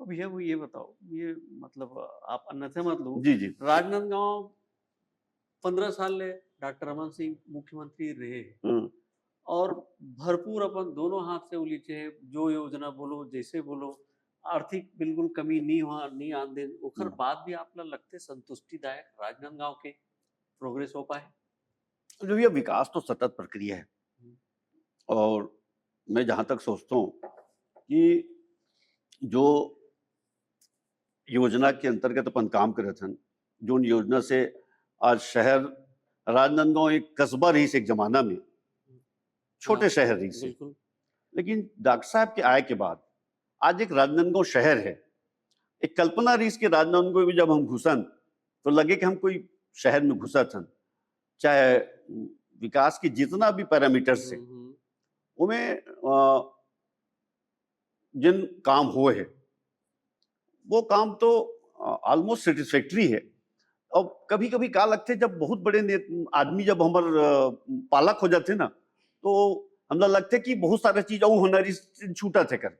तो भैया वो ये बताओ, ये मतलब आप अन्यथा मत लो, जी, जी। राजनांदगांव 15 साल ले डॉक्टर रमन सिंह मुख्यमंत्री रहे हुँ, और भरपूर अपन दोनों हाथ से उलीचे, जो योजना बोलो, जैसे बोलो, आर्थिक बिल्कुल कमी नहीं आन दे, ओकर हुँ। बाद भी आपला लगते संतुष्टिदायक राजनांदगांव के प्रोग्रेस हो पाए? तो जो ये विकास तो सतत प्रक्रिया है हुँ, और मैं जहाँ तक सोचता हूँ कि जो योजना के अंतर्गत अपन काम करत हन, जोन योजना से आज शहर राजनांदगांव एक कस्बा रहीस एक ज़माना में, हुँ, छोटे हाँ, शहर रहीस है। बिल्कुल। लेकिन डॉक्टर साहब के आए के बाद आज एक राजनांदगांव शहर है। एक कल्पना रहीस कि राजनांदगांव में जब हम घुसन, तो लगे कि हम कोई शहर में घुसत हन। चाहे विकास के जितना भी पैरामीटर्स है, हुँ, हुँ। ओमे जिन काम हुए हैं, वो काम तो ऑलमोस्ट सैटिस्फैक्टरी है। और कभी-कभी का लगथे जब बहुत बड़े आदमी जब हमर पालक हो जाथे ना, तो हमला लगथे कि बहुत सारा चीज़ अउ होना रहिस छूटत हे करके।